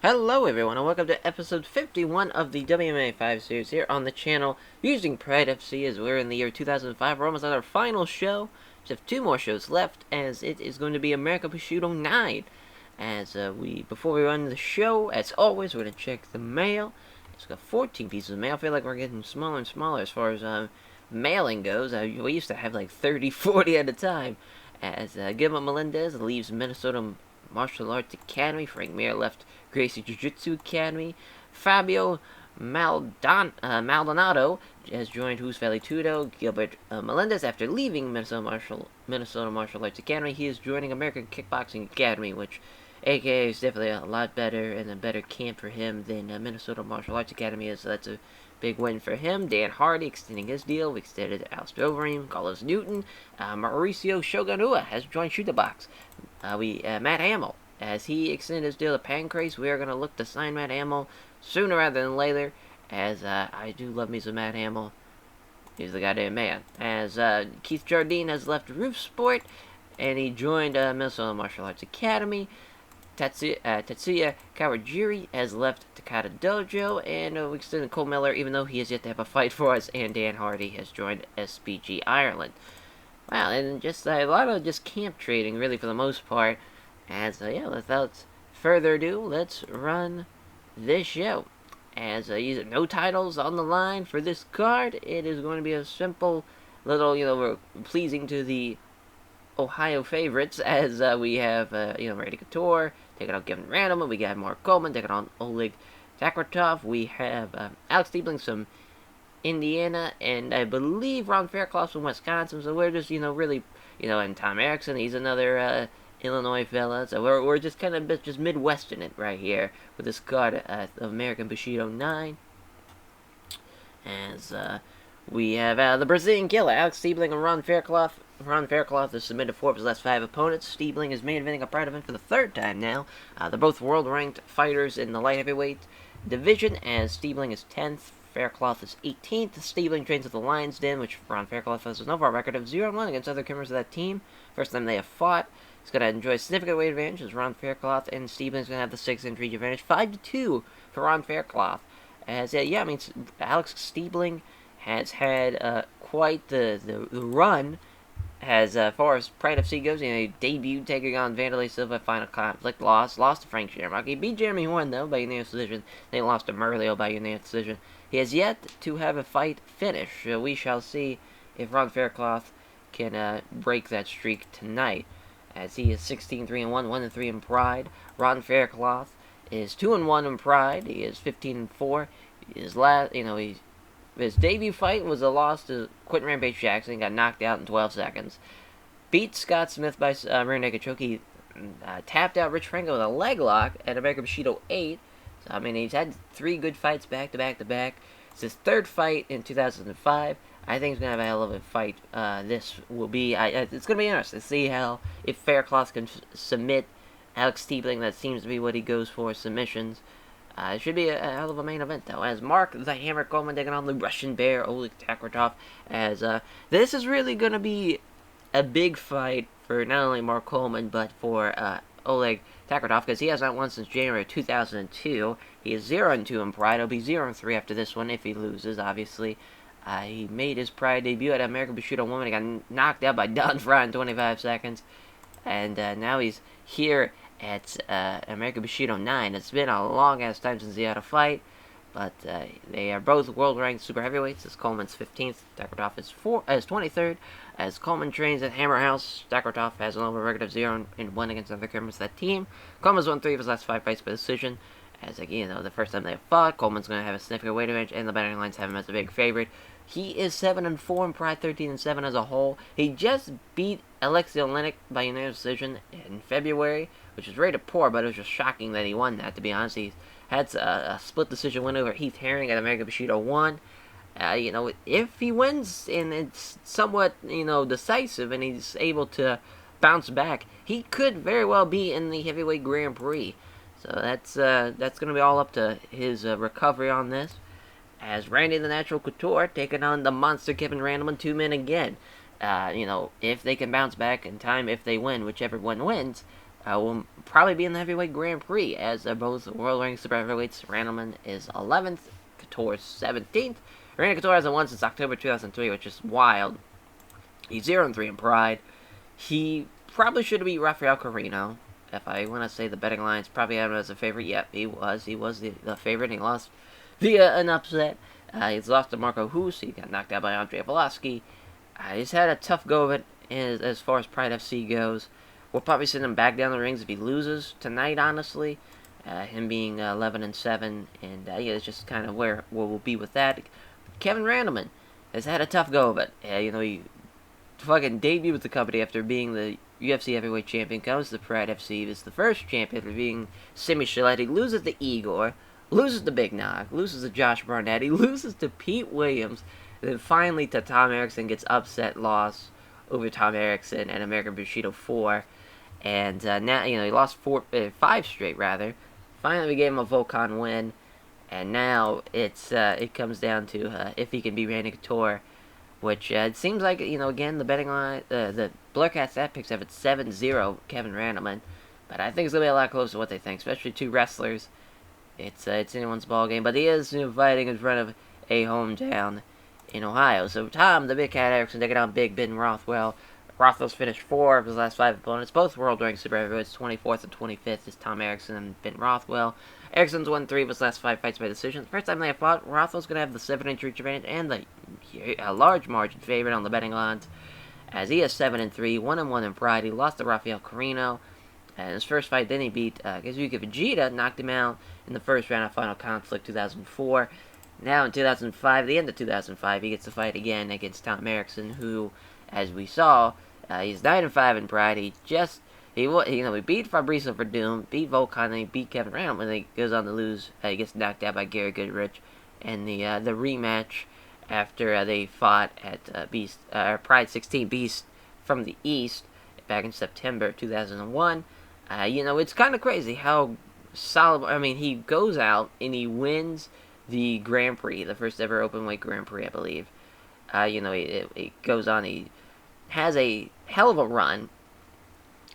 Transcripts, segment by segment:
Hello everyone and welcome to episode 51 of the WMMA 5 series here on the channel using Pride FC as we're in the year 2005. We're almost on our final show. We have two more shows left as it is going to be American Bushido 9. Before we run the show, as always, we're going to check the mail. It's got 14 pieces of mail. I feel like we're getting smaller and smaller as far as mailing goes. We used to have like 30, 40 at a time. Guillermo Melendez leaves Minnesota Martial Arts Academy. Frank Mir left Gracie Jiu-Jitsu Academy. Fabio Maldonado has joined Who's Valley Tudo. Gilbert Melendez, after leaving Minnesota Martial Arts Academy, he is joining American Kickboxing Academy, which AKA is definitely a lot better and a better camp for him than Minnesota Martial Arts Academy is. So that's a big win for him. Dan Hardy extending his deal. We extended Alistair Overeem, Carlos Newton. Mauricio Shogunua has joined Shoot the Box. Matt Hamill, as he extended his deal to Pancrase, we are going to look to sign Matt Hamill sooner rather than later, as I do love me some Matt Hamill. He's the goddamn man. As Keith Jardine has left Roof Sport, and he joined Minnesota Martial Arts Academy. Tetsuya Kawajiri has left Takata Dojo, and we extended Cole Miller, even though he has yet to have a fight for us, and Dan Hardy has joined SBG Ireland. Wow, and just a lot of just camp trading, really, for the most part. And so, yeah, without further ado, let's run this show. As no titles on the line for this card, it is going to be a simple little, we're pleasing to the Ohio favorites, as we have, Randy Couture taking on Kevin Randleman. We got Mark Coleman taking on Oleg Takratov. We have Alex Stiebling from Indiana, and I believe Ron Fairclough from Wisconsin. So we're just, really, and Tom Erickson, he's another Illinois fella. So we're just kind of just Midwestern it right here with this card of American Bushido 9. As we have the Brazilian Killer, Alex Stiebling and Ron Fairclough. Ron Fairclough has submitted 4 of his last 5 opponents. Stiebling is main eventing a Pride event for the 3rd time now. They're both world-ranked fighters in the light heavyweight division, as Stiebling is 10th. Fairclough is 18th. Stiebling trains at the Lions Den, which Ron Fairclough has an overall record of 0-1 against other members of that team. First time they have fought. He's going to enjoy a significant weight advantage as Ron Fairclough, and Stiebling's going to have the 6-inch reach advantage. 5-2 for Ron Fairclough. As, Alex Stiebling has had quite the run as far as Pride FC goes. He debuted taking on Vanderlei Silva, final conflict, lost to Frank Shamrock. He beat Jeremy Horn, though, by unanimous decision. Then he lost to Merlio by unanimous decision. He has yet to have a fight finish. We shall see if Ron Fairclough can break that streak tonight, as he is 16-3-1, 1-3 in Pride. Ron Fairclough is 2-1 in Pride. He is 15-4. His debut fight was a loss to Quentin Rampage Jackson. He got knocked out in 12 seconds. Beat Scott Smith by rear naked choke. He tapped out Rich Franco with a leg lock at American Bushido 8. So, he's had 3 good fights back to back. It's his 3rd fight in 2005. I think he's going to have a hell of a fight. This will be... it's going to be interesting to see if Fairclough can submit Alex Stiebling. That seems to be what he goes for, submissions. It should be a hell of a main event, though, as Mark the Hammer Coleman taking on the Russian Bear, Oleg Takratov, as this is really going to be a big fight for not only Mark Coleman, but for Oleg Takratov, because he has not won since January of 2002. He is 0-2 in Pride. He'll be 0-3 after this one if he loses, obviously. He made his Pride debut at American Bushido 1. He got knocked out by Don Fry in 25 seconds. And now he's here at American Bushido 9. It's been a long-ass time since he had a fight, but they are both world-ranked super heavyweights, as Coleman's 15th, Takratov is 23rd. As Coleman trains at Hammer House, Takratov has an overall record of 0-1 against other members of that team. Coleman's won 3 of his last 5 fights by decision. As, the first time they have fought, Coleman's going to have a significant weight advantage, and the betting lines have him as a big favorite. He is 7-4 in Pride, 13-7 as a whole. He just beat Alexei Olenek by unanimous decision in February, which is rated poor, but it was just shocking that he won that, to be honest. He had a split decision win over Heath Herring at American Bushido 1. If he wins and it's somewhat, decisive and he's able to bounce back, he could very well be in the heavyweight Grand Prix. So that's going to be all up to his recovery on this. As Randy the Natural Couture taking on the monster Kevin Randleman, 2 men again. If they can bounce back in time, if they win, whichever one wins, will probably be in the heavyweight Grand Prix, as both world ranked super heavyweights. Randleman is 11th, Couture's 17th. Randy Couture hasn't won since October 2003, which is wild. He's 0-3 in Pride. He probably should have beat Rafael Carino. If I want to say the betting lines probably had him as a favorite, yep, he was. He was the favorite, and he lost via an upset. He's lost to Marco Hus. He got knocked out by Andrei Volosky. He's had a tough go of it as far as Pride FC goes. We'll probably send him back down the rings if he loses tonight, honestly. Him being 11-7, and yeah, it's just kind of where we'll be with that. Kevin Randleman has had a tough go of it. He fucking debuted with the company after being the UFC heavyweight champion, comes to Pride FC, is the first champion for being semi-Shillette. Loses to Igor, loses to Big Nog, loses to Josh Barnett, he loses to Pete Williams, and then finally to Tom Erickson, gets upset loss over Tom Erickson and American Bushido 4. And now, he lost 5 straight, rather. Finally, we gave him a Volcon win. And now it comes down to if he can beat Randy Couture, which it seems like, again, the betting line, the Blurcast stat picks have it 7-0 Kevin Randleman. But I think it's going to be a lot closer to what they think, especially two wrestlers. It's anyone's ball game. But he is fighting in front of a hometown in Ohio. So Tom, the Big Cat Erickson, taking on Big Ben Rothwell. Rothwell's finished 4 of his last 5 opponents, both world-ranked super heavyweights. 24th and 25th is Tom Erickson and Ben Rothwell. Erickson's won 3 of his last 5 fights by decision. The first time they have fought, Rothwell's going to have the 7-inch reach advantage and a large margin favorite on the betting lines, as he is 7-3, 1-1 in Pride. He lost to Rafael Carino. And his first fight, then he beat Kazuki Vegeta, knocked him out in the first round of Final Conflict 2004. Now in 2005, the end of 2005, he gets to fight again against Tom Erickson, who, as we saw, he's 9-5 in Pride. He beat Fabrizio Verdum, beat Volkan, and he beat Kevin Randleman, and he goes on to lose. He gets knocked out by Gary Goodrich in the rematch after they fought at Pride 16 Beast from the East back in September 2001. It's kind of crazy how solid. I mean, he goes out and he wins the Grand Prix, the first ever openweight Grand Prix, I believe. He goes on. He has a hell of a run,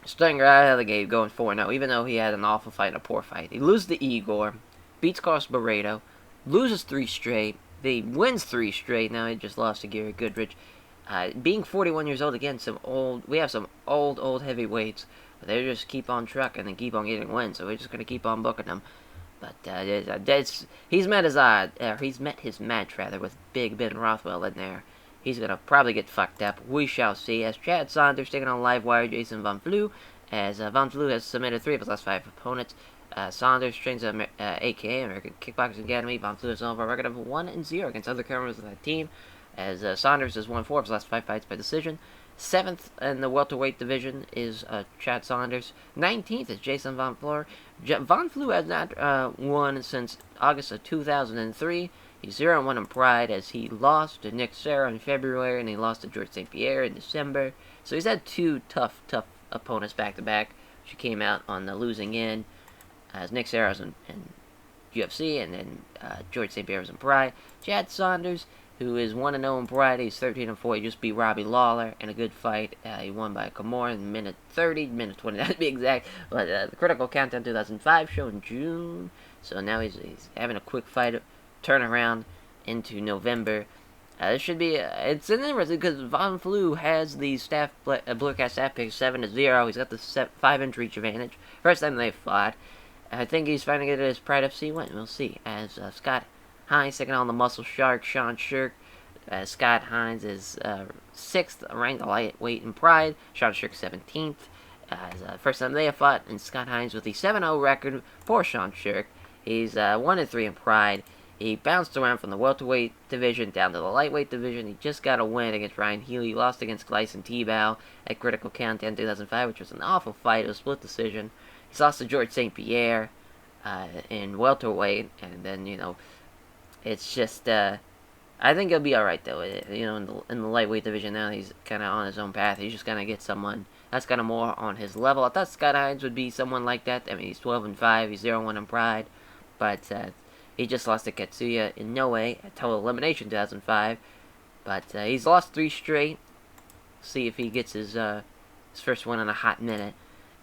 starting right out of the gate, going 4-0, even though he had an awful fight and a poor fight. He loses to Igor, beats Carlos Barreto, loses 3 straight, he wins 3 straight, now he just lost to Gary Goodrich. Being 41 years old, again, we have some old heavyweights, but they just keep on trucking and keep on getting wins, so we're just going to keep on booking them. But he's met his match with Big Ben Rothwell in there. He's going to probably get fucked up. We shall see. As Chad Saunders taking on live wire Jason Von Flue, as Von Flue has submitted 3 of his last 5 opponents. Saunders trains at AKA, American Kickboxing Academy. Von Flue has a record of 1-0 against other members of that team, as Saunders has won 4 of his last 5 fights by decision. 7th in the welterweight division is Chad Saunders. 19th is Jason Von Fleur. Von Flue has not won since August of 2003. He's 0-1 in Pride, as he lost to Nick Serra in February, and he lost to George St. Pierre in December. So he's had 2 tough opponents back-to-back. She came out on the losing end, as Nick Serra was in UFC, and then George St. Pierre was in Pride. Chad Saunders, who is 1-0 in Pride, he's 13-4. He just beat Robbie Lawler in a good fight. He won by Kimura in minute 30, minute 20, to be exact. But the Critical Countdown 2005 show in June. So now he's having a quick fight turnaround into November. This should be it's interesting because Von Flue has the Blurcast staff pick 7-0. He's got the 5-inch reach advantage. First time they fought. I think he's finally going to get his Pride FC win. We'll see. As Scott Hines taking on the Muscle Shark, Sean Shirk. Scott Hines is 6th ranked lightweight in Pride. Sean Shirk 17th. First time they have fought, and Scott Hines with the 7-0 record for Sean Shirk. He's 1-3 in Pride. He bounced around from the welterweight division down to the lightweight division. He just got a win against Ryan Healy. He lost against Gleison Tebow at Critical Countdown 2005, which was an awful fight. It was a split decision. He's lost to George St. Pierre in welterweight, and then it's just I think he'll be all right though. In the lightweight division now, he's kind of on his own path. He's just gonna get someone that's kind of more on his level. I thought Scott Hines would be someone like that. I mean, he's 12-5. He's 0-1 in Pride, but he just lost to Katsuya Inoue at Total Elimination 2005. But he's lost 3 straight. See if he gets his first win in a hot minute.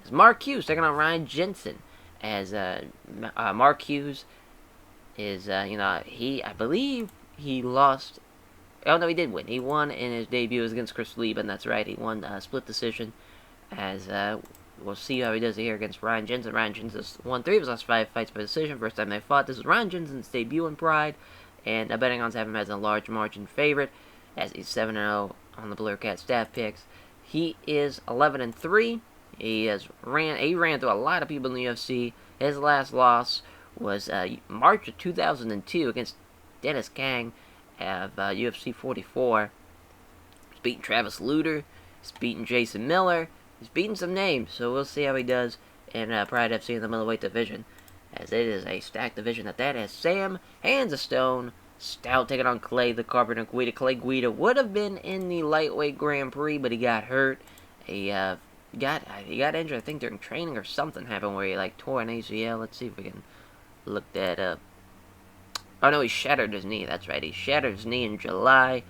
As Mark Hughes taking on Ryan Jensen. As Mark Hughes is, I believe he lost. Oh no, he did win. He won in his debut against Chris Lieben. That's right. He won split decision. As we'll see how he does here against Ryan Jensen. Ryan Jensen's won 3 of his last 5 fights by decision. First time they fought. This is Ryan Jensen's debut in Pride, and betting odds have him as a large margin favorite, as he's 7-0 on the Blur Cat staff picks. He is 11-3. He ran through a lot of people in the UFC. His last loss was March of 2002 against Dennis Kang of UFC 44. He's beaten Travis Lutter. He's beaten Jason Miller. He's beaten some names, so we'll see how he does in Pride FC in the middleweight division, as it is a stacked division that has Sam Hands of Stone Stout taking on Clay the Carpenter Guida. Clay Guida would have been in the lightweight Grand Prix, but he got hurt. He got injured, I think, during training or something happened where he tore an ACL. Let's see if we can look that up. Oh no, he shattered his knee. That's right, he shattered his knee in July,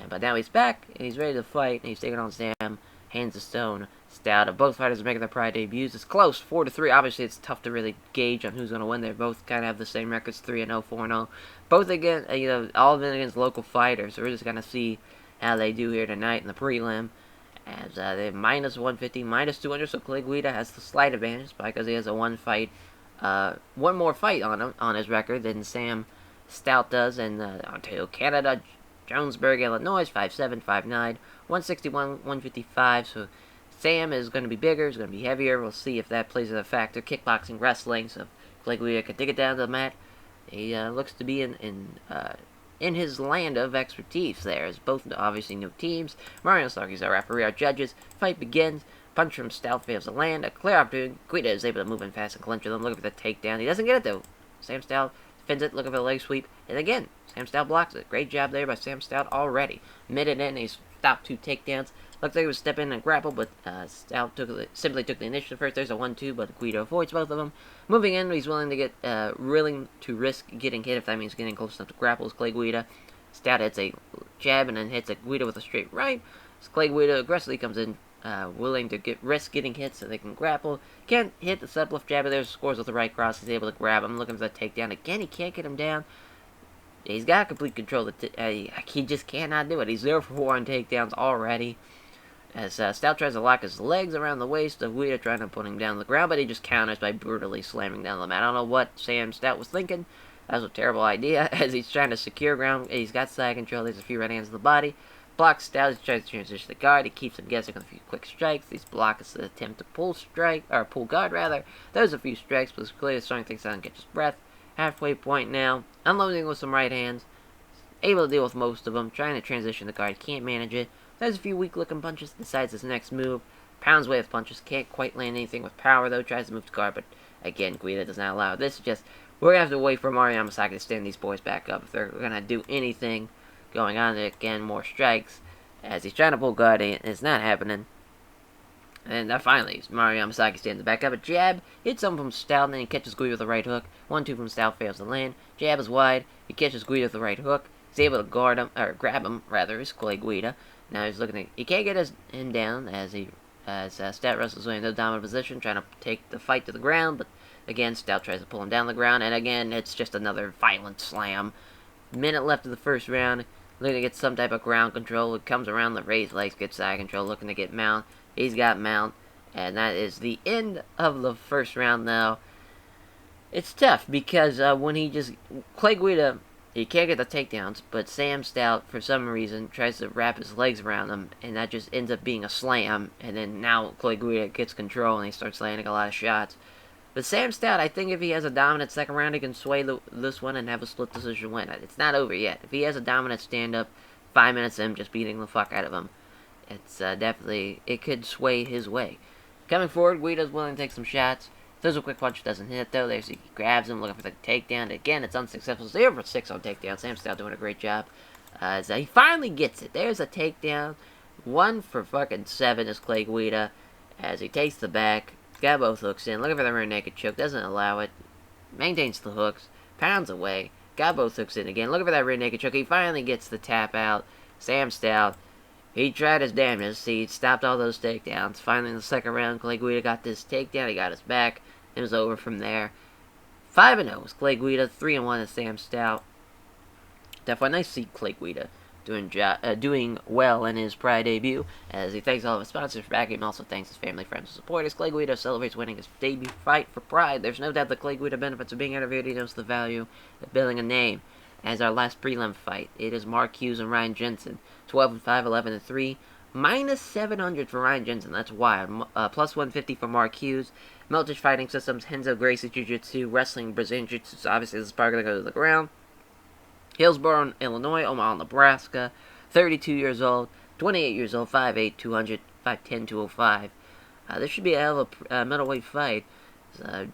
but now he's back and he's ready to fight. And he's taking on Sam Hands of Stone Stout. Both fighters are making their Pride debuts. It's close, 4-3. Obviously, it's tough to really gauge on who's going to win. They both kind of have the same records, 3-0, 4-0. Both against, all of them against local fighters. So we're just going to see how they do here tonight in the prelim. As they're minus 150, minus 200. So Clay Guida has the slight advantage because he has a one more fight on his record than Sam Stout does in Ontario, Canada. Jonesburg, Illinois, 5'7", 5'9", 161, 155. So Sam is going to be bigger, he's going to be heavier. We'll see if that plays a factor. Kickboxing, wrestling, so if Clay Guida can dig it down to the mat, he looks to be in his land of expertise there. As both obviously new teams. Mario Starkey's our referee, our judges. Fight begins. Punch from Stout fails to land. A clear opportunity. Guida is able to move in fast and clinch with him. Looking for the takedown. He doesn't get it though. Sam Stout defends it, looking for the leg sweep. And again, Sam Stout blocks it. Great job there by Sam Stout already. Minute in, he's stopped 2 takedowns. Looks like he was step in and grapple, but Stout simply took the initiative first. There's a 1-2, but Guida avoids both of them. Moving in, he's willing to risk getting hit if that means getting close enough to grapple. As Clay Guida. Stout hits a jab and then hits a Guida with a straight right. As Clay Guida aggressively comes in, willing to risk getting hit so they can grapple. Can't hit the subleft jab, but there's scores with the right cross. He's able to grab him, looking for the takedown. Again, he can't get him down. He's got complete control. He just cannot do it. He's 0 for 4 on takedowns already. As Stout tries to lock his legs around the waist of Guida, trying to put him down on the ground, but he just counters by brutally slamming down the mat. I don't know what Sam Stout was thinking. That was a terrible idea, as he's trying to secure ground. He's got side control. There's a few right hands to the body. Blocks Stout. He tries to transition the guard. He keeps him guessing with a few quick strikes. These blocks the attempt to pull guard rather. There's a few strikes, but it's clear starting things out and catch his breath. Halfway point now. Unloading with some right hands. Able to deal with most of them. Trying to transition the guard. Can't manage it. There's a few weak-looking punches. Decides his next move. Pounds away with punches. Can't quite land anything with power, though. Tries to move the guard, but again, Guida does not allow it. This is just... We're going to have to wait for Mario Yamasaki to stand these boys back up if they're going to do anything going on. Again, more strikes. As he's trying to pull guard, it's not happening. And finally, Mario Yamasaki stands back up. A jab hits him from Stout, and then he catches Guida with a right hook. 1-2 from Stout, fails to land. Jab is wide. He catches Guida with the right hook. He's able to grab him, is Clay Guida. Now he's looking he can't get him down as Stout wrestles away in the dominant position, trying to take the fight to the ground, but again, Stout tries to pull him down the ground, and again, it's just another violent slam. Minute left of the first round. Looking to get some type of ground control. It comes around the raised legs, gets side control, looking to get mount. He's got mount. And that is the end of the first round now. It's tough because Clay Guida, he can't get the takedowns, but Sam Stout, for some reason, tries to wrap his legs around him, and that just ends up being a slam. And then now Clay Guida gets control, and he starts landing a lot of shots. But Sam Stout, I think if he has a dominant second round, he can sway this one and have a split decision win. It's not over yet. If he has a dominant stand-up, 5 minutes of him just beating the fuck out of him, it's definitely, it could sway his way. Coming forward, Guida's willing to take some shots. Throws a quick punch, doesn't hit though. There, so he grabs him, looking for the takedown. Again, it's unsuccessful. 0 for 6 on takedown. Sam Stout doing a great job. So he finally gets it. There's a takedown. 1 for fucking 7 is Clay Guida as he takes the back. Got both hooks in. Looking for the rear naked choke. Doesn't allow it. Maintains the hooks. Pounds away. Got both hooks in again. Looking for that rear naked choke. He finally gets the tap out. Sam Stout He tried his damnedest. He stopped all those takedowns. Finally, in the second round, Clay Guida got this takedown. He got his back. It was over from there. 5-0 was Clay Guida. 3-1 is Sam Stout. Definitely nice to see Clay Guida doing well in his Pride debut, as he thanks all of his sponsors for backing him, also thanks his family, friends, and supporters. Clay Guida celebrates winning his debut fight for Pride. There's no doubt that Clay Guida benefits of being interviewed. He knows the value of building a name. As our last prelim fight, it is Mark Hughes and Ryan Jensen. 12-5, 11-3. Minus 700 for Ryan Jensen. That's wild. Plus 150 for Mark Hughes. Military Fighting Systems, Henzo Gracie Jiu-Jitsu, Wrestling, Brazilian Jiu-Jitsu. So obviously this is probably going to go to the ground. Hillsboro, Illinois, Omaha, Nebraska, 32 years old, 28 years old, 5'8", 200, 5'10", 205. This should be a hell of a middleweight fight.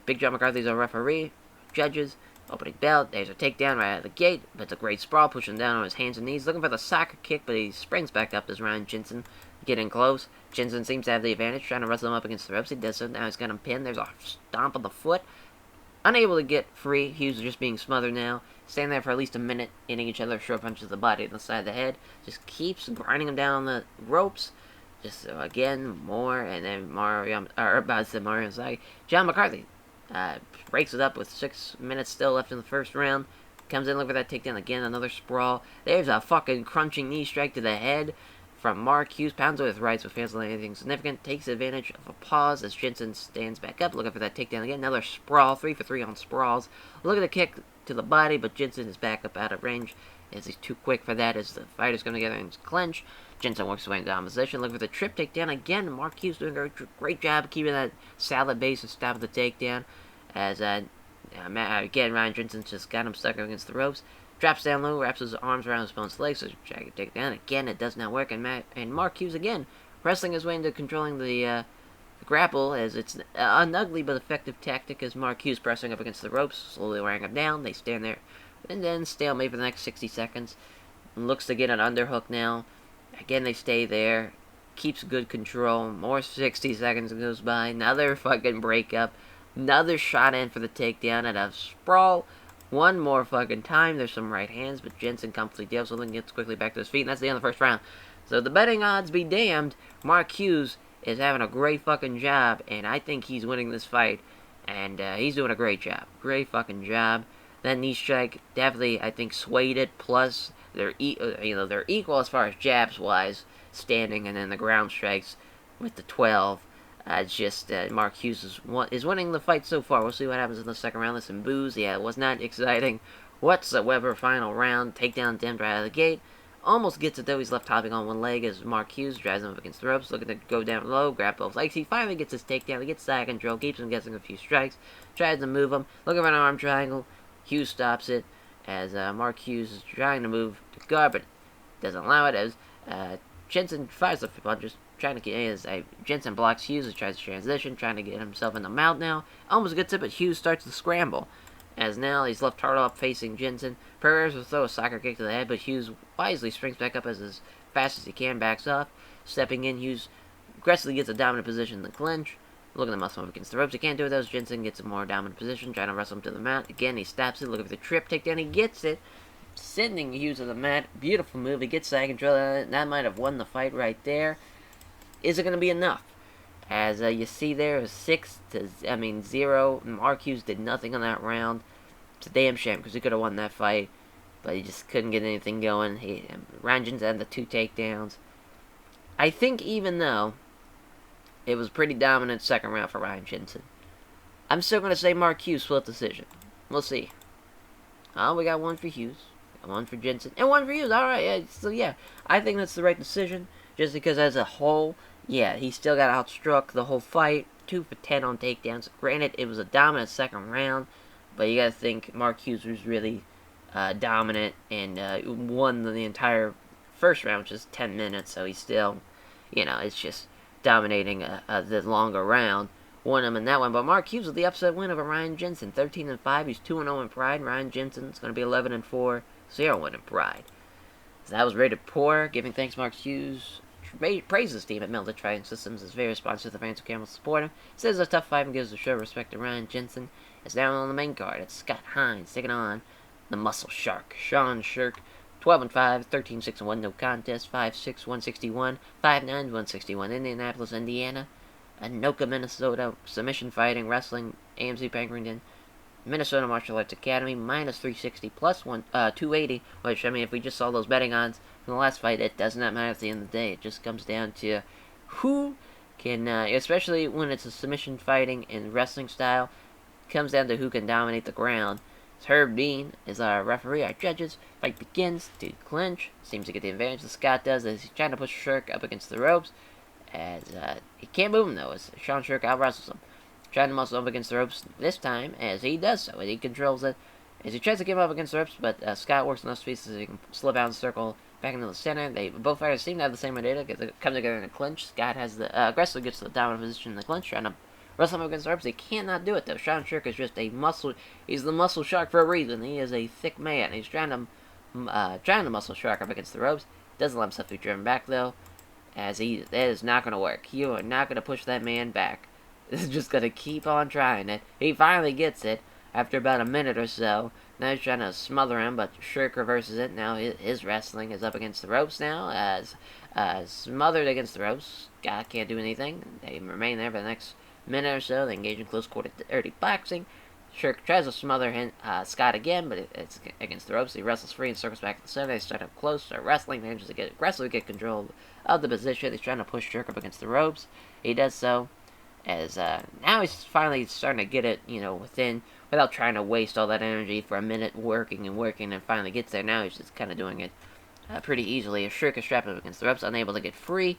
Big John McCarthy's our referee. Judges, opening belt. There's a takedown right out of the gate, but it's a great sprawl, pushing down on his hands and knees, looking for the soccer kick, but he springs back up as Ryan Jensen getting close. Jensen seems to have the advantage, trying to wrestle him up against the ropes. He does so. Now he's got him pinned. There's a stomp of the foot. Unable to get free. Hughes is just being smothered now. Standing there for at least a minute, hitting each other short punches to the body and the side of the head. Just keeps grinding him down on the ropes. Just again, more, and then Mario Sagi. John McCarthy breaks it up with 6 minutes still left in the first round. Comes in, look for that takedown again, another sprawl. There's a fucking crunching knee strike to the head from Mark Hughes. Pounds with rights with fans like anything significant. Takes advantage of a pause as Jensen stands back up, looking for that takedown again. Another sprawl, 3 for 3 on sprawls. Look at the kick to the body, but Jensen is back up out of range as he's too quick for that as the fighters come together and clinch. Jensen works his way into opposition, looking for the trip takedown again. Mark Hughes doing a great job keeping that salad base and stopping the takedown. As again, Ryan Jensen just got him stuck against the ropes. Drops down low, wraps his arms around his opponent's legs, so try to take down. Again, it does not work, and Mark Hughes again wrestling his way into controlling the grapple, as it's an ugly but effective tactic as Mark Hughes pressing up against the ropes, slowly wearing him down. They stand there, and then stalemate for the next 60 seconds. And looks to get an underhook now. Again, they stay there. Keeps good control. More 60 seconds goes by. Another fucking breakup. Another shot in for the takedown and a sprawl. One more fucking time. There's some right hands, but Jensen comfortably deals with it and gets quickly back to his feet, and that's the end of the first round. So the betting odds be damned. Mark Hughes is having a great fucking job, and I think he's winning this fight, and he's doing a great job. Great fucking job. That knee strike definitely, I think, swayed it. Plus, they're they're equal as far as jabs wise, standing, and then the ground strikes with the 12. It's just Mark Hughes is winning the fight so far. We'll see what happens in the second round. Listen, boos. Yeah, it was not exciting whatsoever. Final round. Takedown dimmed right out of the gate. Almost gets it though. He's left hopping on one leg as Mark Hughes drives him up against the ropes. Looking to go down low, grab both legs. He finally gets his takedown. He gets side control. Keeps him guessing a few strikes. Tries to move him. Looking for an arm triangle. Hughes stops it as Mark Hughes is trying to move to guard, but doesn't allow it as Jensen fires the punches. Trying to get as Jensen blocks Hughes and tries to transition, trying to get himself in the mount now. Almost gets it, but Hughes starts to scramble. As now he's left hard up facing Jensen. Prepares to throw a soccer kick to the head, but Hughes wisely springs back up as fast as he can, backs off. Stepping in, Hughes aggressively gets a dominant position in the clinch. Looking to muscle him against the ropes. He can't do it though, as Jensen gets a more dominant position, trying to wrestle him to the mat. Again, he stops it, looking for the trip takedown. He gets it, sending Hughes to the mat. Beautiful move. He gets side control. That might have won the fight right there. Is it going to be enough? As you see there, it was 0. Mark Hughes did nothing on that round. It's a damn shame because he could have won that fight, but he just couldn't get anything going. Ryan Jensen had the 2 takedowns. I think even though it was a pretty dominant second round for Ryan Jensen, I'm still going to say Mark Hughes split decision. We'll see. We got one for Hughes, one for Jensen, and one for Hughes. All right, yeah, so yeah, I think that's the right decision. Just because as a whole, yeah, he still got outstruck the whole fight. 2 for 10 on takedowns. Granted, it was a dominant second round, but you gotta think Mark Hughes was really dominant and won the entire first round, which is 10 minutes. So he's still, it's just dominating the longer round. Won him in that one, but Mark Hughes with the upset win over Ryan Jensen, 13-5. He's 2-0 in Pride. Ryan Jensen's gonna be 11-4, 0-1 in Pride. So that was rated poor. Giving thanks, Mark Hughes praises his team at Military Fighting Systems as very responsive to the fans who came to support him. Says it's a tough fight and gives the show respect to Ryan Jensen. It's down on the main card. It's Scott Hines taking on the Muscle Shark, Sean Shirk. 12-5, 13-6-1, no contest, 5-6, 161, 5-9, 161. Indianapolis, Indiana, Anoka, Minnesota, submission fighting, wrestling, AMC Penguin, Minnesota Martial Arts Academy, minus 360, plus 280, which, I mean, if we just saw those betting odds from the last fight, it does not matter at the end of the day. It just comes down to who can, especially when it's a submission fighting and wrestling style, it comes down to who can dominate the ground. Herb Dean is our referee, our judges. Fight begins to clinch. Seems to get the advantage. Scott does as he's trying to push Shirk up against the ropes. As he can't move him though, as Sean Shirk out wrestles him. Trying to muscle up against the ropes this time, as he does so, and he controls it. As he tries to get him up against the ropes, but Scott works enough speed so he can slip out and circle back into the center. Both fighters seem to have the same idea, to come together in a clinch. Scott has the aggressively gets to the dominant position in the clinch, trying to wrestle him against the ropes. He cannot do it though. Sean Shirk is just a muscle. He's the muscle shark for a reason. He is a thick man. He's trying to muscle shark up against the ropes. Doesn't let himself be driven back though, as that is not going to work. You are not going to push that man back. This is just going to keep on trying it. He finally gets it after about a minute or so. Now he's trying to smother him, but Shirk reverses it. Now his wrestling is up against the ropes now, as smothered against the ropes. Scott can't do anything. They remain there for the next minute or so. They engage in close quarter dirty boxing. Shirk tries to smother Scott again, but it's against the ropes. He wrestles free and circles back to the center. They start up close, start wrestling, manages to aggressively get control of the position. He's trying to push Shirk up against the ropes. He does so. As now he's finally starting to get it, without trying to waste all that energy for a minute working and finally gets there. Now he's just kind of doing it pretty easily. Shirk is strapped up against the ropes, unable to get free.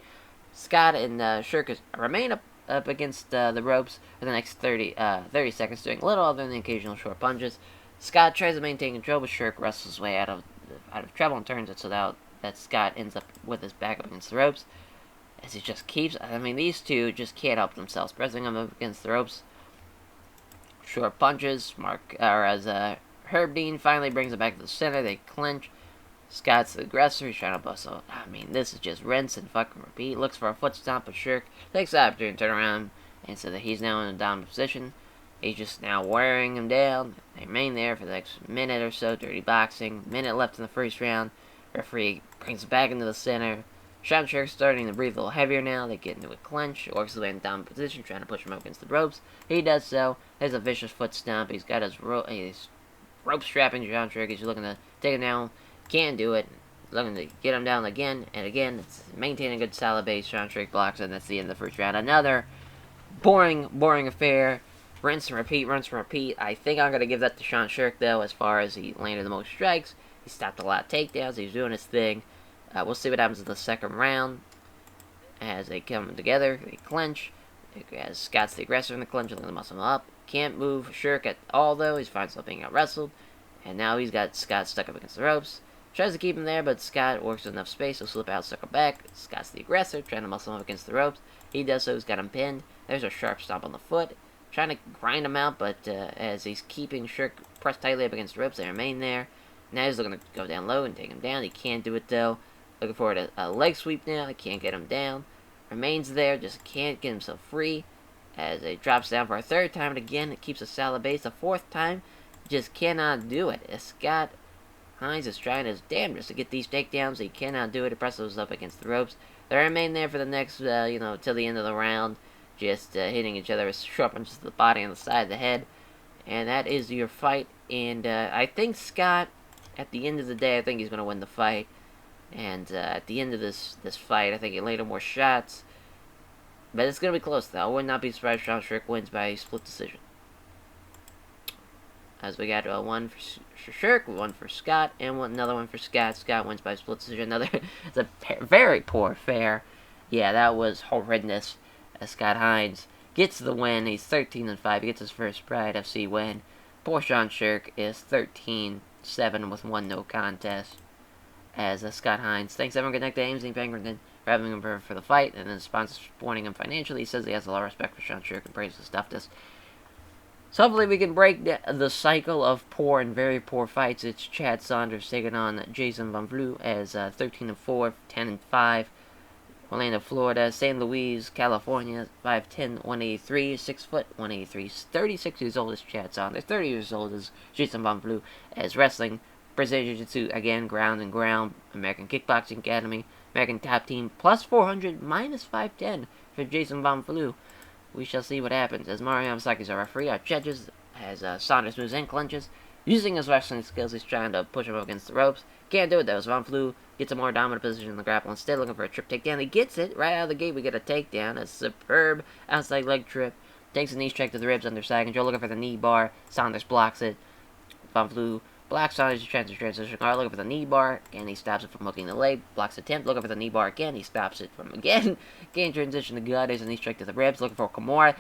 Scott and Shirk remain up against the ropes for the next 30 seconds, doing little other than the occasional short punches. Scott tries to maintain control, but Shirk wrestles his way out of trouble and turns it so that Scott ends up with his back up against the ropes. As he just keeps, these two just can't help themselves, pressing him up against the ropes. Short punches, as Herb Dean finally brings it back to the center, they clinch. Scott's the aggressor, he's trying to bustle. This is just rinse and fucking repeat. Looks for a foot stomp, but Shirk takes the opportunity to turn around, and so that he's now in a dominant position. He's just now wearing him down. They remain there for the next minute or so, dirty boxing. Minute left in the first round. Referee brings it back into the center. Sean Shirk's starting to breathe a little heavier now. They get into a clinch. Works his way in down position, trying to push him up against the ropes. He does so. There's a vicious foot stomp. He's got his rope strapping Sean Shirk. He's looking to take him down. Can't do it. Looking to get him down again and again. It's maintaining a good solid base. Sean Shirk blocks it, and that's the end of the first round. Another boring affair. Rinse and repeat. I think I'm going to give that to Sean Shirk, though, as far as he landed the most strikes. He stopped a lot of takedowns. He's doing his thing. We'll see what happens in the second round. As they come together, they clinch. As Scott's the aggressor in the clinch, looking to muscle him up. Can't move Shirk at all, though. He finds himself being out-wrestled. And now he's got Scott stuck up against the ropes. Tries to keep him there, but Scott works with enough space to slip out, circle back. Scott's the aggressor, trying to muscle him up against the ropes. He does so, he's got him pinned. There's a sharp stomp on the foot. Trying to grind him out, but as he's keeping Shirk pressed tightly up against the ropes, they remain there. Now he's looking to go down low and take him down. He can't do it, though. Looking for a leg sweep now. He can't get him down. Remains there, just can't get himself free. As he drops down for a third time, and again, it keeps a solid base. A fourth time, just cannot do it. As Scott Hines is trying his damnedest to get these takedowns. He cannot do it. He presses up against the ropes. They remain there for the next, till the end of the round. Just hitting each other with sharp punches to the body and the side of the head. And that is your fight. And I think Scott, at the end of the day, I think he's going to win the fight. And at the end of this fight, I think he landed more shots. But it's going to be close, though. I would not be surprised if Sean Shirk wins by split decision. As we got one for Shirk, one for Scott, and another one for Scott. Scott wins by split decision. It's a very poor affair. Yeah, that was horrendous. As Scott Hines gets the win. He's 13-5. He gets his first Pride FC win. Poor Sean Shirk is 13-7 with 1 no contest. As Scott Hines thanks everyone connected to AMC Penguin for having him for the fight, and then the sponsors supporting him financially. He says he has a lot of respect for Sean Shirk and praises the stuff this. So hopefully we can break the cycle of poor and very poor fights. It's Chad Saunders taking on Jason Van Vlew as 13-4, 10-5. Orlando, Florida. St. Louis, California. 5'10", 183, 6 foot, 183. 36 years old is Chad Saunders. 30 years old is Jason Van Vlew. As wrestling Brazilian Jiu-Jitsu, again, ground and ground. American Kickboxing Academy, American Top Team, plus 400, minus 510 for Jason Von Flue. We shall see what happens, as Mario Yamasaki is our referee. Our judges, as Saunders moves in, clinches. Using his wrestling skills, he's trying to push him up against the ropes. Can't do it, though, as Von Flue gets a more dominant position in the grapple. Instead, looking for a trip takedown. He gets it. Right out of the gate, we get a takedown. A superb outside leg trip. Takes a knee strike to the ribs under side control. Looking for the knee bar. Saunders blocks it. Von Flue blocks Saunders' transition guard. Looking for the knee bar. And he stops it from hooking the leg. Blocks attempt. Looking for the knee bar again. He stops it from again. Again, transition to guard. There's a knee strike to the ribs. Looking for Kimura.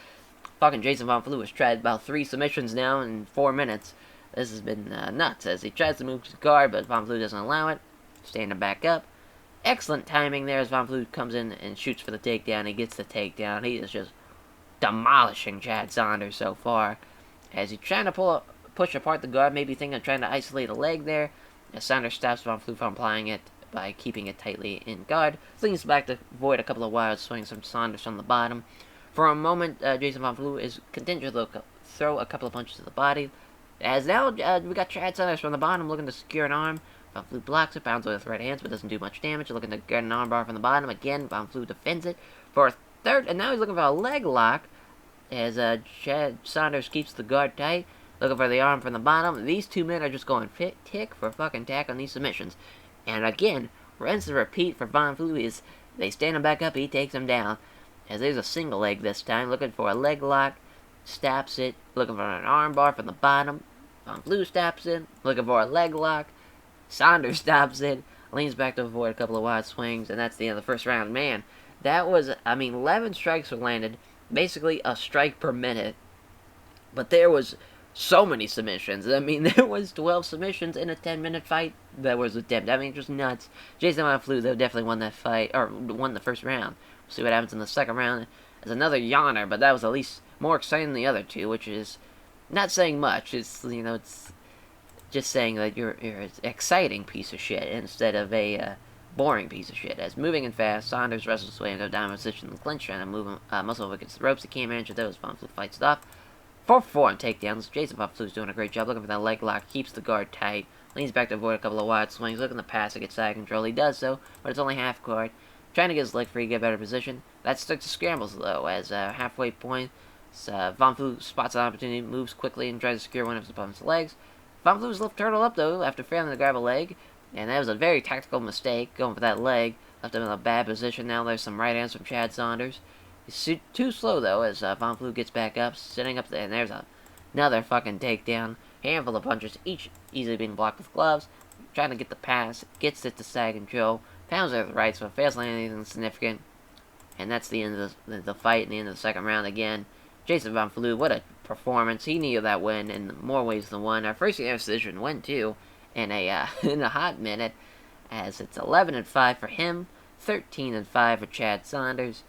Fucking Jason Von Flue has tried about 3 submissions now in 4 minutes. This has been nuts, as he tries to move his guard, but Von Flue doesn't allow it. Standing back up. Excellent timing there as Von Flue comes in and shoots for the takedown. He gets the takedown. He is just demolishing Chad Saunders so far. As he's trying to push apart the guard, maybe thinking of trying to isolate a leg there. As Saunders stops Von Flue from applying it by keeping it tightly in guard. Leans back to avoid a couple of wild swings from Saunders from the bottom. For a moment, Jason Von Flue is content to throw a couple of punches to the body. As now, we got Chad Saunders from the bottom looking to secure an arm. Von Flue blocks it, bounds with right hands, but doesn't do much damage. Looking to get an arm bar from the bottom. Again, Von Flue defends it for a third, and now he's looking for a leg lock. As Chad Saunders keeps the guard tight. Looking for the arm from the bottom. These two men are just going tick for fucking tack on these submissions. And again, rinse and repeat for Von Flue is they stand him back up, he takes him down. As there's a single leg this time, looking for a leg lock, stops it, looking for an arm bar from the bottom. Von Flue stops it, looking for a leg lock. Saunders stops it, leans back to avoid a couple of wide swings, and that's the end of the first round. Man, that was, 11 strikes were landed, basically a strike per minute. But there was so many submissions. There was 12 submissions in a 10-minute fight that was attempted. Just nuts. Jason Von Flue, though, definitely won that fight, or won the first round. We'll see what happens in the second round. It's another yawner, but that was at least more exciting than the other two, which is not saying much. It's, it's just saying that you're an exciting piece of shit instead of a boring piece of shit. As moving and fast, Saunders wrestles his way into a dominant position in the clinch, trying to move him, muscle him against the ropes. He can't manage those. Von Flue fights it off. 4-4 on takedowns. Jason Von Flue's doing a great job looking for that leg lock, keeps the guard tight, leans back to avoid a couple of wide swings, looking to pass to get side control. He does so, but it's only half guard. Trying to get his leg free, get better position. That sticks to scrambles, though, as halfway point, Von Flue spots an opportunity, moves quickly, and tries to secure one of his opponent's legs. Von Flue's left turtle up, though, after failing to grab a leg, and that was a very tactical mistake, going for that leg. Left him in a bad position. Now there's some right hands from Chad Saunders. He's too slow, though, as Von Flue gets back up, sitting up there, and there's another fucking takedown. Handful of punches, each easily being blocked with gloves. Trying to get the pass, gets it to side control, pounds it with the right, so it fails to land anything significant. And that's the end of the fight, and the end of the second round again. Jason Von Flue, what a performance. He needed that win in more ways than one. Our first unanimous decision win, too, in a in a hot minute, as it's 11-5 for him, 13-5 for Chad Saunders.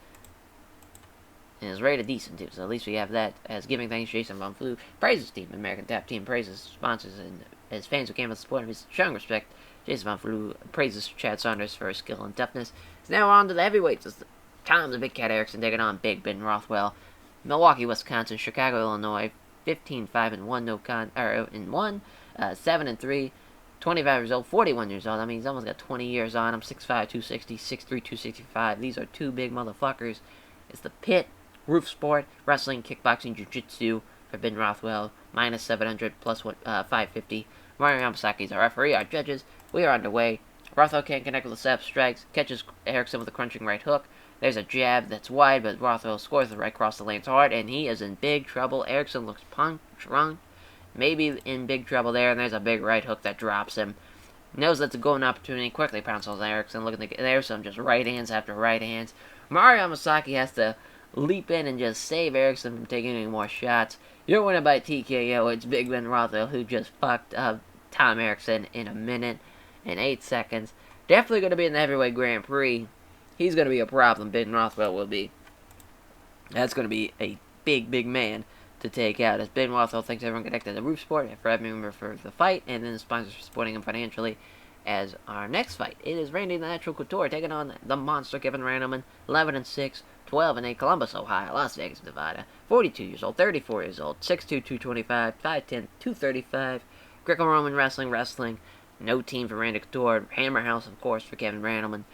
And it's rated decent, too, so at least we have that as giving thanks to Jason Von Flue. Praises Team, American Top Team, praises sponsors, and as fans who came with support of his showing respect. Jason Von Flue praises Chad Saunders for his skill and toughness. So now on to the heavyweights. It's Tom the Big Cat Erickson taking on Big Ben Rothwell. Milwaukee, Wisconsin, Chicago, Illinois, 15-5-1, 7-3, 25 years old, 41 years old. He's almost got 20 years on him. 6'5", 260, 6'3", 265. These are two big motherfuckers. It's the Pit, Roof Sport, Wrestling, Kickboxing, Jiu-Jitsu for Ben Rothwell, minus 700, plus 550. Mario Yamasaki's our referee, our judges. We are underway. Rothwell can't connect with the setup strikes, catches Erickson with a crunching right hook. There's a jab that's wide, but Rothwell scores the right cross the lanes hard, and he is in big trouble. Erickson looks drunk, maybe in big trouble there, and there's a big right hook that drops him. Knows that's a golden opportunity, quickly pounces on Erickson, looking to get there, some just right hands after right hands. Mario Yamasaki has to leap in and just save Erickson from taking any more shots. You're winning by TKO. It's Big Ben Rothwell who just fucked up Tom Erickson in a minute and 8 seconds. Definitely going to be in the Heavyweight Grand Prix. He's going to be a problem. Ben Rothwell will be. That's going to be a big, big man to take out. As Ben Rothwell thanks everyone connected to Roof Sport for having him for the fight, and then the sponsors for supporting him financially. As our next fight, it is Randy the Natural Couture taking on the monster Kevin Randleman, 11-6, 12-8, Columbus, Ohio, Las Vegas, Nevada, 42 years old, 34 years old, 6'2", 225, 5'10", 235, Greco-Roman wrestling, No team for Randy Couture. Hammer House, of course, for Kevin Randleman.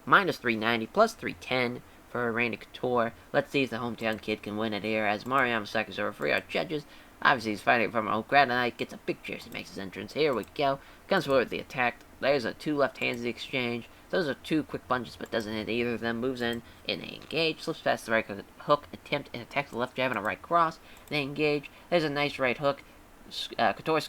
Minus 390, plus 310 for Randy Couture. Let's see if the hometown kid can win it here, as Mario Yamasaki's our referee. Our judges, obviously he's fighting from a crowd tonight. Gets a big cheers, he makes his entrance. Here we go. Comes forward with the attack. There's a 2 left hands exchange. Those are 2 quick punches, but doesn't hit either of them. Moves in, and they engage. Slips past the right hook, attempt, and attacks the left jab and a right cross. They engage. There's a nice right hook. Couture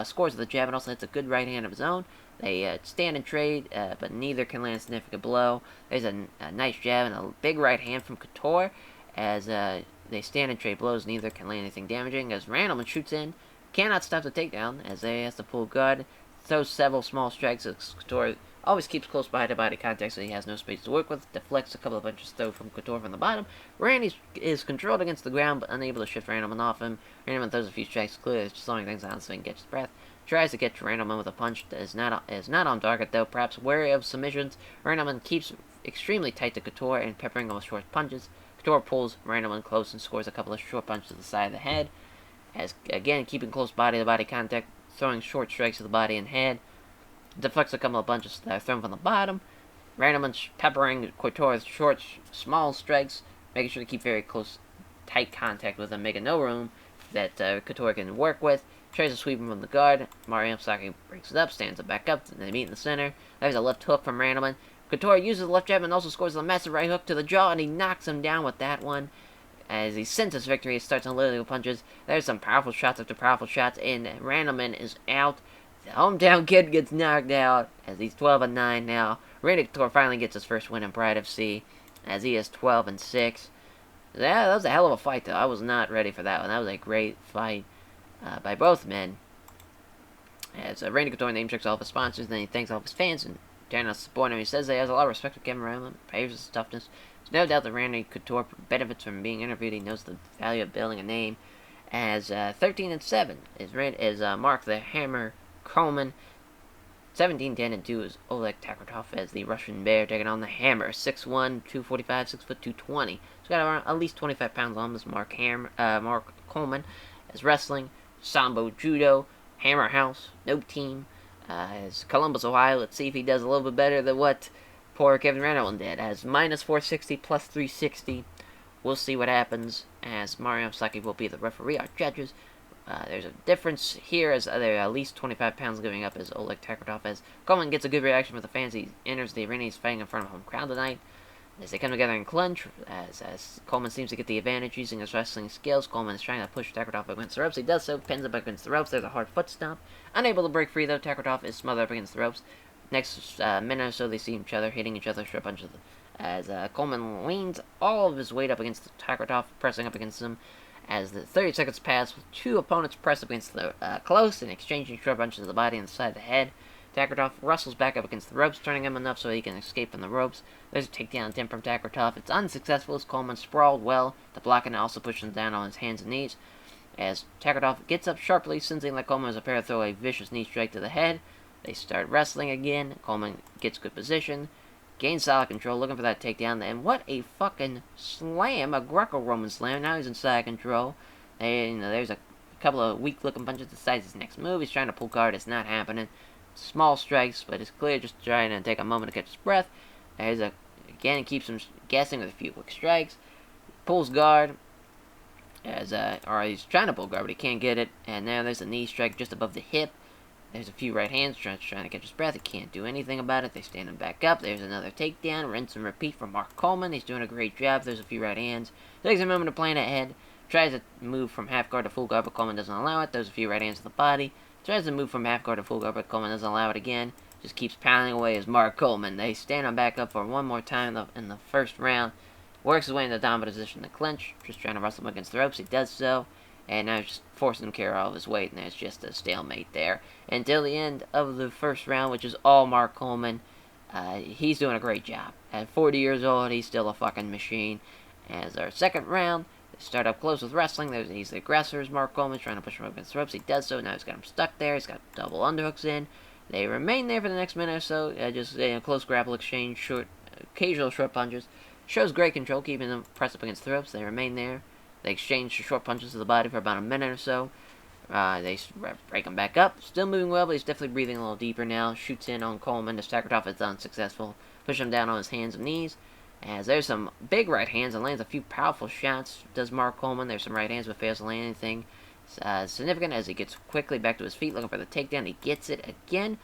scores with the jab and also hits a good right hand of his own. They stand and trade, but neither can land a significant blow. There's a nice jab and a big right hand from Couture. As they stand and trade blows, neither can land anything damaging. As Randleman shoots in, cannot stop the takedown, as they has to pull guard. Throws several small strikes, as Couture always keeps close behind the body contact, so he has no space to work with. Deflects a couple of punches thrown from Couture from the bottom. Randy is controlled against the ground, but unable to shift Randleman off him. Randleman throws a few strikes, clearly slowing things down so he can catch his breath. Tries to catch Randleman with a punch that is not on target, though. Perhaps wary of submissions, Randleman keeps extremely tight to Couture and peppering him with short punches. Couture pulls Randleman close and scores a couple of short punches to the side of the head. As again, keeping close body-to-body contact, throwing short strikes to the body and head. Deflects a couple of punches that are thrown from the bottom. Randleman peppering Couture with short, small strikes, making sure to keep very close, tight contact with him, making no room that Couture can work with. Tries to sweep him from the guard. Mario Yamasaki breaks it up, stands it back up, and they meet in the center. There's a left hook from Randleman. Couture uses the left jab and also scores a massive right hook to the jaw, and he knocks him down with that one. As he senses victory, he starts unloading punches. There's some powerful shots after powerful shots, and Randleman is out. The hometown kid gets knocked out, as he's 12-9 now. Randy Couture finally gets his first win in Pride FC, as he is 12-6. Yeah, that was a hell of a fight, though. I was not ready for that one. That was a great fight by both men. As Randy Couture name checks all of his sponsors, then he thanks all of his fans and turning out support him. He says he has a lot of respect for Kevin Randleman, praise his toughness. There's no doubt that Randy Couture benefits from being interviewed. He knows the value of building a name. As 13-7 is Mark the Hammer Coleman. 17-10-2 is Oleg Takratov as the Russian Bear taking on the Hammer. 6'1", 245, 6'2", 220. He's got around at least 25 pounds on this Mark Coleman. As wrestling, Sambo Judo, Hammer House, no team. As Columbus, Ohio, let's see if he does a little bit better than what poor Kevin Randleman did. As minus 460, plus 360. We'll see what happens, as Mario Yamasaki will be the referee. Our judges, there's a difference here, as they're at least 25 pounds giving up, as Oleg Takratov. As Coleman gets a good reaction with the fans, he enters the arena. He's fighting in front of a home crowd tonight. As they come together and clinch, as Coleman seems to get the advantage using his wrestling skills. Coleman is trying to push Takratov against the ropes. He does so, pins him against the ropes. There's a hard foot stomp. Unable to break free, though, Takratov is smothered up against the ropes. Next minute or so, they see each other hitting each other short punches. As Coleman leans all of his weight up against Takratov, pressing up against him. As the 30 seconds pass, with 2 opponents press up against the close and exchanging short punches to the body and the side of the head. Takratov wrestles back up against the ropes, turning him enough so he can escape from the ropes. There's a takedown attempt from Takratov. It's unsuccessful as Coleman sprawled well. The blocking also pushes him down on his hands and knees. As Takratov gets up sharply, sensing that Coleman is prepared to throw a vicious knee strike to the head. They start wrestling again. Coleman gets good position, gains solid control, looking for that takedown. And what a fucking slam, a Greco-Roman slam. Now he's in side control. And there's a couple of weak-looking punches to size his next move. He's trying to pull guard. It's not happening. Small strikes, but it's clear just trying to take a moment to catch his breath. Again, keeps him guessing with a few quick strikes. Pulls guard, or he's trying to pull guard, but he can't get it. And now there's a knee strike just above the hip. There's a few right hands trying to catch his breath. He can't do anything about it. They stand him back up. There's another takedown. Rinse and repeat from Mark Coleman. He's doing a great job. There's a few right hands. Takes a moment to plan ahead. Tries to move from half guard to full guard, but Coleman doesn't allow it. There's a few right hands to the body. Tries to move from half guard to full guard, but Coleman doesn't allow it again. Just keeps pounding away as Mark Coleman. They stand him back up for one more time in the first round. Works his way into the dominant position to clinch. Just trying to wrestle him against the ropes. He does so. And now he's just forcing him to carry all of his weight. And there's just a stalemate there. Until the end of the first round, which is all Mark Coleman. He's doing a great job. At 40 years old, he's still a fucking machine. As our second round, they start up close with wrestling. He's the aggressor, Mark Coleman, trying to push him up against the ropes. He does so. Now he's got him stuck there. He's got double underhooks in. They remain there for the next minute or so. Just close grapple exchange, occasional short punches. Shows great control, keeping them pressed up against the ropes. They remain there. They exchange short punches to the body for about a minute or so. They break him back up. Still moving well, but he's definitely breathing a little deeper now. Shoots in on Coleman. The Sakratoff is unsuccessful. Push him down on his hands and knees. As there's some big right hands and lands a few powerful shots. Does Mark Coleman. There's some right hands, but fails to land anything significant as he gets quickly back to his feet, looking for the takedown. He gets it again.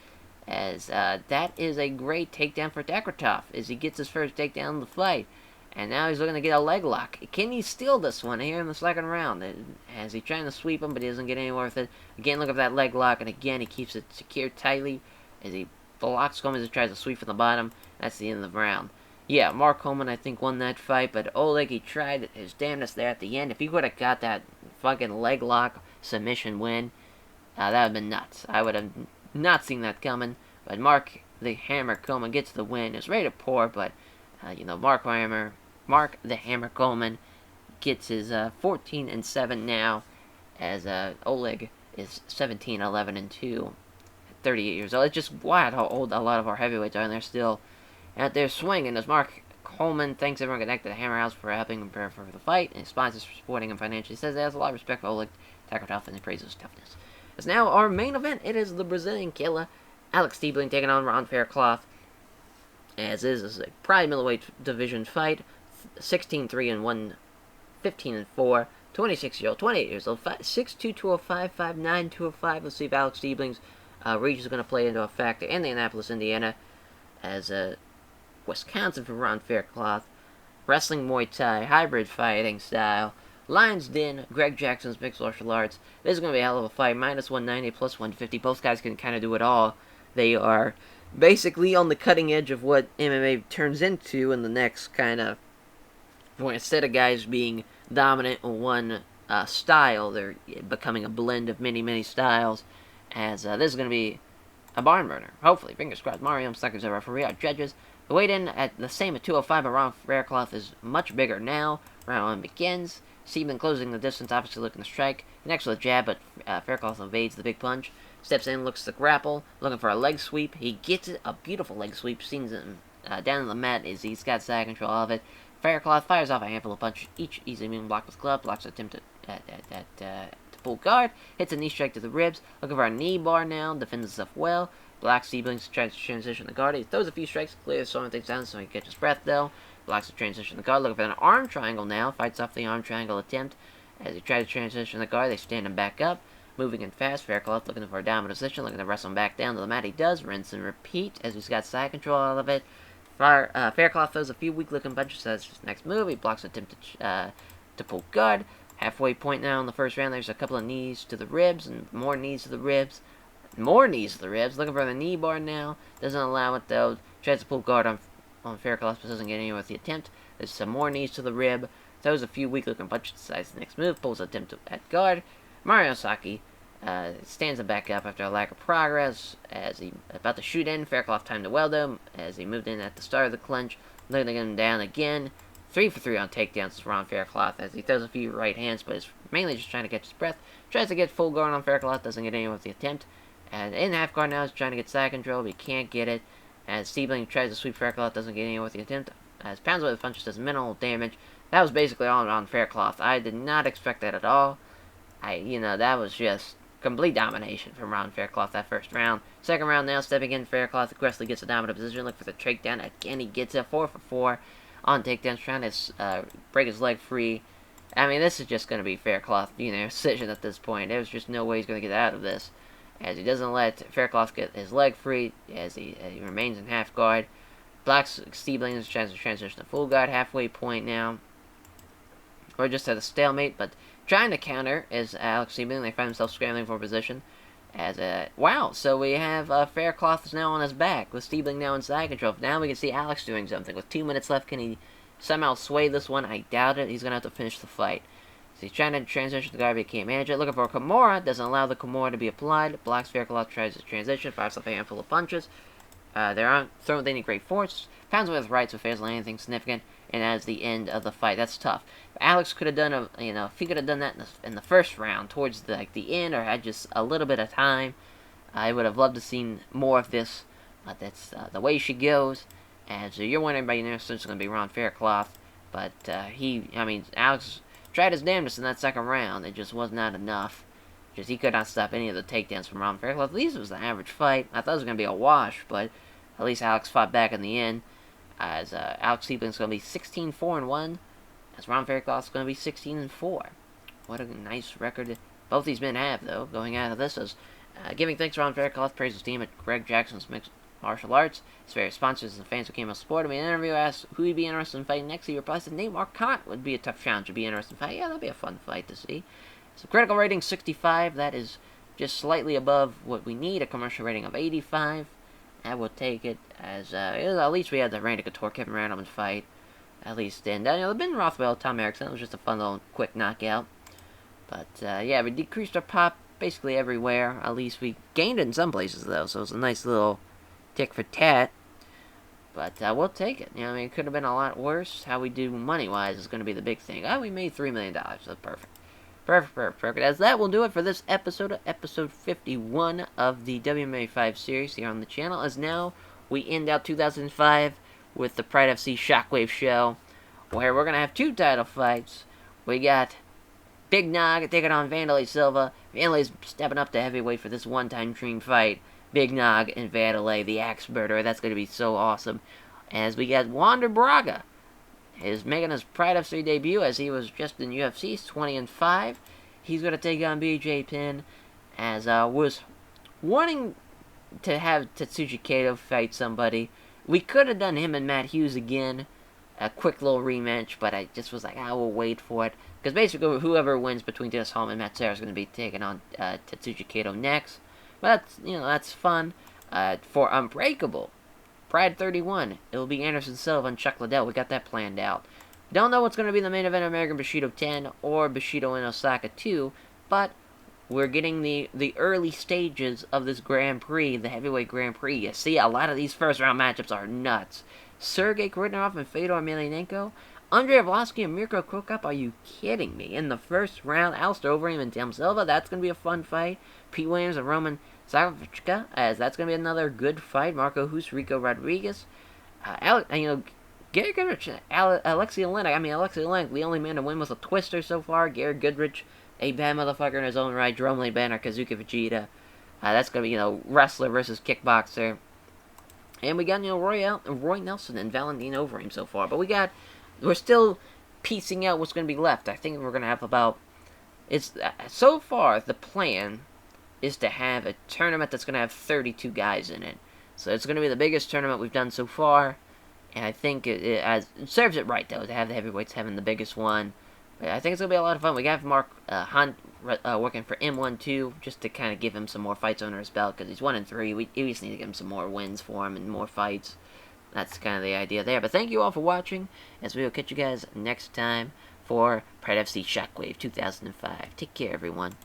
As that is a great takedown for Sakratoff, as he gets his first takedown of the fight. And now he's looking to get a leg lock. Can he steal this one here in the second round? As he's trying to sweep him, but he doesn't get anywhere with it. Again, look at that leg lock, and again, he keeps it secured tightly as he blocks Coleman as he tries to sweep from the bottom. That's the end of the round. Yeah, Mark Coleman, I think, won that fight, but Oleg, he tried his damnedest there at the end. If he would have got that fucking leg lock submission win, that would have been nuts. I would have not seen that coming, but Mark the Hammer Coleman gets the win. It's rated poor, but, Mark the Hammer Coleman gets his 14-7 now, as Oleg is 17-11-2 at 38 years old. It's just wild how old a lot of our heavyweights are, and they're still out there swinging. As Mark Coleman thanks everyone connected to Hammer House for helping him prepare for the fight, and his sponsors for supporting him financially. He says he has a lot of respect for Oleg Sakratoff and he praises his toughness. As now our main event, it is the Brazilian killer, Alex Stiebling, taking on Ron Faircloth. As is a pride middleweight division fight. 16-3-1, 15-4, 26-year-old, 28 years old, 6'2", 205, 5'9", 205. Let's see if Alex Stiebling's reach is going to play into a factor. Indianapolis, Indiana, as Wisconsin for Ron Faircloth. Wrestling, Muay Thai, hybrid fighting style. Lions Den, Greg Jackson's mixed martial arts. This is going to be a hell of a fight. Minus 190, plus 150. Both guys can kind of do it all. They are basically on the cutting edge of what MMA turns into in the next kind of, where instead of guys being dominant in one style, they're becoming a blend of many, many styles. As this is going to be a barn burner. Hopefully, fingers crossed. Mario Stuckers, our referee, our judges. The weight in at the same at 205, but Ron Faircloth is much bigger now. Round one begins. Seaman closing the distance, obviously looking to strike. Next with a jab, but Faircloth evades the big punch. Steps in, looks to grapple, looking for a leg sweep. He gets it, a beautiful leg sweep. Sends him down on the mat as he's got side control of it. Faircloth fires off a handful of punches, each easily being blocked with glove. Blocks attempt to pull guard. Hits a knee strike to the ribs. Looking for a knee bar now. Defends himself well. Blocks Stiebling's tries to transition the guard. He throws a few strikes, clears slowing things down so he catches breath though. Blocks the transition the guard. Looking for an arm triangle now. Fights off the arm triangle attempt. As he tries to transition the guard, they stand him back up. Moving in fast. Faircloth looking for a dominant position. Looking to wrestle him back down to the mat. He does. Rinse and repeat as he's got side control out of it. Faircloth throws a few weak-looking punches as his next move. He blocks an attempt to pull guard. Halfway point now in the first round. There's a couple of knees to the ribs and more knees to the ribs. More knees to the ribs. Looking for the knee bar now. Doesn't allow it though. Tries to pull guard on Faircloth, but doesn't get anywhere with the attempt. There's some more knees to the rib. Throws a few weak-looking punches. Decides the next move. Pulls an attempt at guard. Mario Saki stands him back up after a lack of progress. As he about to shoot in, Faircloth timed it well though. As he moved in at the start of the clinch. Looking to get him down again. 3 for 3 on takedowns is Ron Faircloth as he throws a few right hands, but is mainly just trying to catch his breath. Tries to get full guard on Faircloth, doesn't get anywhere with the attempt. And in half guard now, he's trying to get side control, but he can't get it. As Stiebling tries to sweep Faircloth, doesn't get anywhere with the attempt. As pounds away with punches, does minimal damage. That was basically all on Faircloth. I did not expect that at all. That was just complete domination from Ron Faircloth that first round. Second round now, stepping in, Faircloth aggressively gets a dominant position. Look for the takedown. Again, he gets it 4 for 4 on takedowns, trying to break his leg free. I mean, this is just going to be Faircloth, decision at this point. There's just no way he's going to get out of this. As he doesn't let Faircloth get his leg free, as he remains in half guard. Blocks Stiebling's chance to transition to full guard. Halfway point now. Or just at a stalemate, but trying to counter is Alex Stiebling. They find themselves scrambling for position. Wow, so we have Faircloth is now on his back, with Stiebling now in side control. Now we can see Alex doing something. With 2 minutes left, can he somehow sway this one? I doubt it. He's going to have to finish the fight. So he's trying to transition the guard, but he can't manage it. Looking for a Kimura, doesn't allow the Kimura to be applied. Blocks Faircloth, tries to transition, fires off a handful of punches. They aren't thrown with any great force. Pounds with rights, but fails to land anything significant. And that's the end of the fight. That's tough. If Alex could have done if he could have done that in the first round, towards the end, or had just a little bit of time, I would have loved to seen more of this. But that's the way she goes. And so you're wondering about it's going to be Ron Faircloth, but Alex tried his damnedest in that second round. It just was not enough. Just he could not stop any of the takedowns from Ron Fairclough. At least it was an average fight. I thought it was going to be a wash, but at least Alex fought back in the end. As Alex Siebling's going to be 16-4-1, as Ron Fairclough's going to be 16-4. What a nice record both these men have, though, going out of this. As giving thanks to Ron Fairclough, praise his team at Greg Jackson's Mixed Martial Arts, his various sponsors and fans who came out to support him. In an interview, asked who he'd be interested in fighting next. He replied that Nate Marcotte would be a tough challenge to be interested in fighting. Yeah, that'd be a fun fight to see. So critical rating 65, that is just slightly above what we need. A commercial rating of 85. I will take it as, at least we had the Randy Couture, Kevin Randleman fight. At least, and, the Ben Rothwell, Tom Erickson, it was just a fun little quick knockout. But, yeah, we decreased our pop basically everywhere. At least we gained it in some places, though, so it was a nice little tick for tat. But, we'll take it. You know, I mean, it could have been a lot worse. How we do money-wise is going to be the big thing. Oh, we made $3 million, so perfect. Perfect. As that will do it for this episode, episode 51 of the WMMA 5 series here on the channel. As now, we end out 2005 with the Pride FC Shockwave show, where we're going to have 2 title fights. We got Big Nog taking on Vanderlei Silva. Vanderlei's stepping up to heavyweight for this one-time dream fight. Big Nog and Vanderlei, the Axe Murderer. That's going to be so awesome. As we got Wander Braga is making his Pride FC debut, as he was just in UFC. He's 20-5. He's going to take on BJ Penn, as was wanting to have Tetsuji Kato fight somebody. We could have done him and Matt Hughes again, a quick little rematch, but I just was like, I will wait for it. Because basically, whoever wins between Dennis Hallman and Matt Serra is going to be taking on Tetsuji Kato next. But that's, that's fun. For Unbreakable, Pride 31, it'll be Anderson Silva and Chuck Liddell. We got that planned out. Don't know what's going to be the main event of American Bushido 10 or Bushido in Osaka 2, but we're getting the early stages of this Grand Prix, the Heavyweight Grand Prix. You see, a lot of these first-round matchups are nuts. Sergey Kridinov and Fedor Emelianenko, Andrei Arlovsky and Mirko Cro Cop, are you kidding me? In the first round, Alistair Overeem and Tim Silva, that's going to be a fun fight. Pete Williams and Roman Savchka, as that's going to be another good fight. Marco Hus, Rico Rodriguez, Gary Goodrich, Alexei Olenek. I mean, Alexei Olenek, the only man to win with a twister so far. Gary Goodrich, a bad motherfucker in his own right. Jerome Lee Banner, Kazuki Vegeta. That's going to be, wrestler versus kickboxer. And we got, Roy Nelson and Valentino Overeem so far. But we're still piecing out what's going to be left. I think we're going to have about, so far, the plan is to have a tournament that's going to have 32 guys in it. So it's going to be the biggest tournament we've done so far. And I think it serves it right, though, to have the heavyweights having the biggest one. But I think it's going to be a lot of fun. We got Mark Hunt working for M1-2, just to kind of give him some more fights under his belt, because he's 1-3. We just need to give him some more wins for him and more fights. That's kind of the idea there. But thank you all for watching, as we will catch you guys next time for Pride FC Shockwave 2005. Take care, everyone.